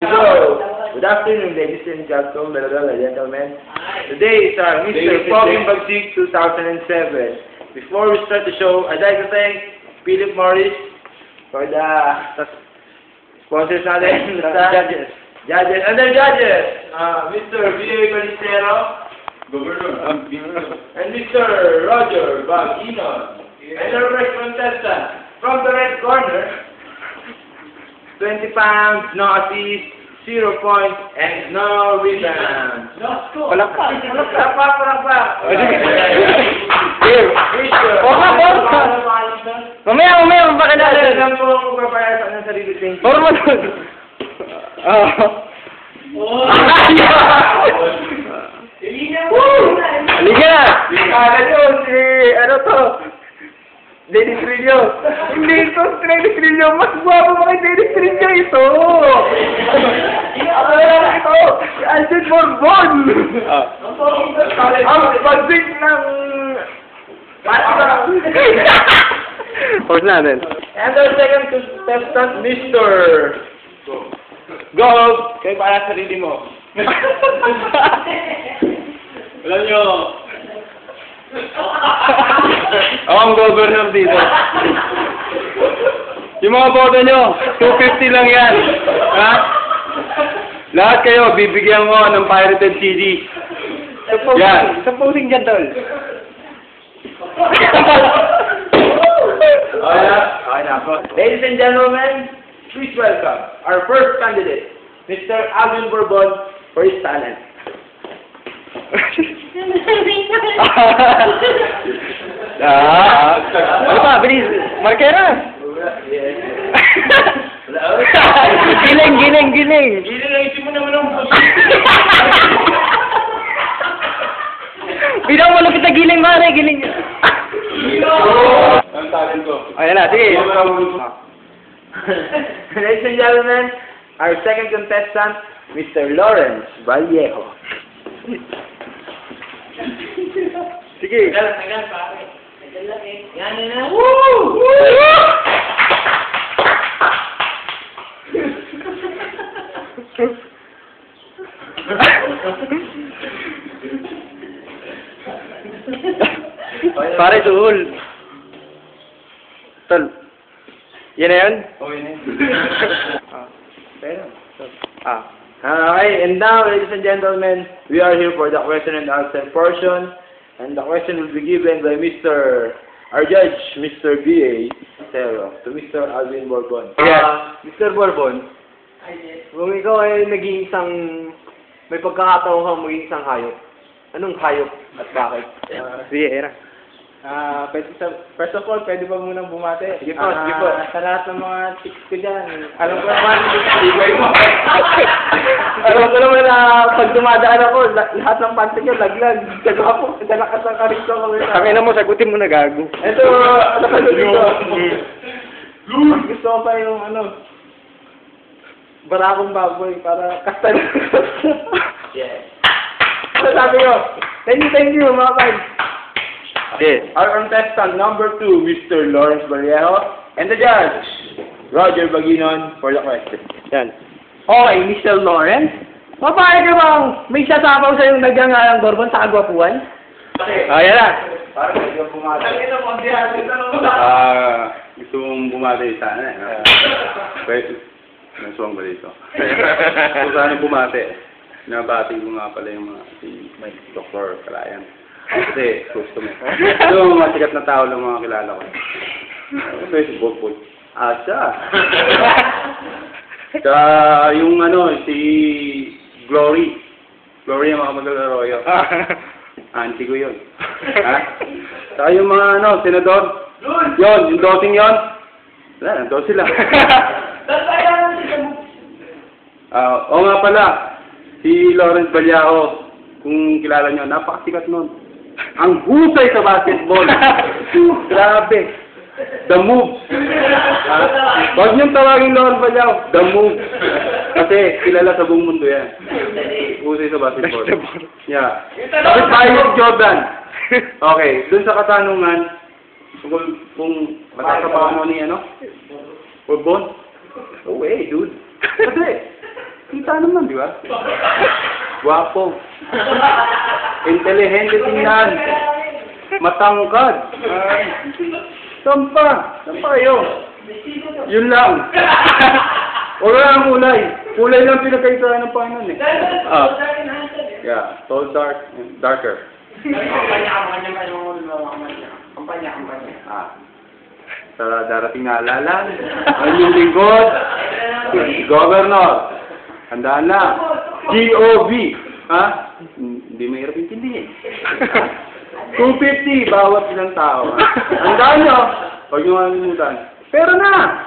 So, good afternoon, ladies and gentlemen. Today is our Mr. Pogging Bagsik 2007. Before we start the show, I'd like to thank Philip Morris for the sponsors natin, judges. And their judges, Mr. B.A. Balistero, and Mr. Roger Baginon, and our first contestant from the red corner. 20 pounds, no assist, 0 points, and no rebound. No score. Palakpak. Mamaya, magpakilala. Alam ko kung magpapayasa ng sarili ko. Puro mo doon. Halika! Kala nyo, ano to? Dennis Trillo. Hindi ito, Dennis Trillo. Mas guwapo pa kay Dennis Trillo ito. Ako lang ito. Si Alden Borbon. Ang bagsik ng... Pause natin. And our second contestant, Mr. Gold. Kayo para sa sarili mo. Alam nyo, ako ang governor dito. Yung mga boto nyo, 250 lang yan. Ha? Lahat kayo, bibigyan ko ng pirated CD. Yan. Supposing dyan, tol. Okay na. Ladies and gentlemen, please welcome our first candidate, Mr. Alvin Bourbon, for his talent. Ano pa? Bilis. Markera. Giling. Giling na isip mo naman ang Bidang malupit na giling, mare. Giling. ang talent ko. Ayan na, sige. Ladies and gentlemen, our second contestant, Mr. Lawrence Vallejo. Sige. Tagal, pare. Tagal lang eh. Yan na. Woo! Pare, suhol. Tol. Yan na yun? Oh, yun eh. Okay, and now, ladies and gentlemen, we are here for the question and answer portion. And the question will be given by our judge, Mr. B.A. Balistero, to Mr. Alvin Bourbon. Mr. Bourbon, kung ikaw ay naging isang, may pagkakataon kang maging isang hayop, anong hayop at bakit? Sige, era. First of all, pwede ba munang bumate? Sige po. Sa lahat ng mga chicks ko dyan, alam ko naman, ibay mo. Alam ko naman na pag dumadaan ako, lahat ng panty ko, laglag. Saka po, dalakas ang karito kami. Kami na mo, sagutin mo na gago. Ito, ano ka dito? Gusto ko pa yung barakong baboy para kastan. Yes. Ano sabi ko? Thank you, mga guys. Yes. Our contestant number 2, Mr. Lawrence Vallejo, and the judge, Roger Baginon, for the question. Yan. Okay, Mr. Lawrence, mapayag ka bang may sasapaw sa yung nagngangalang Bourbon sa kagwapuan? Yan na. Parang medyo bumate. Gusto mong bumate sana eh. Pwede. Nasuwang ba dito? Gusto sana bumate. Nabati ko nga pala yung mga si Dr. Kalayan. Kasi gusto mo. Yung mga sikat na tao lang mga kilala ko. Ito si Bogboy. Siya. Yung si Glory. Glory yung mga Magdalaroyo. Auntie ko yun. Saka yung mga senador. Yung dosing yun. Wala, nandun sila. Oo nga pala. Si Lawrence Vallejo, kung kilala nyo, napakasikat nun. Ang husay sa basketball. Grabe. The Move. Huwag niyong tawagin Lawrence Vallejo. The Move. Kasi kilala sa buong mundo yan. Husay sa basketball. Yeah. Tapos tayo si Jordan. Okay. Dun sa katanungan, kung matatrabaho mo ni Bourbon? No way, dude. Kasi, Kita naman, di ba? Guwapo. Intelihente tingnan. Matangkad. Sampa kayo. Yun lang. Wala ang kulay. Kulay lang pinagkaisahan ng Panginoon eh. Yeah, tall, darker. Sa darating na alalan, ang yung lingkod, Governor. Handaan na. GOV. Ha? Hindi mahirap intindihin. 250 bawat ilang tao. Ha? Handaan nyo. Huwag nyo kalimutan. Pero na!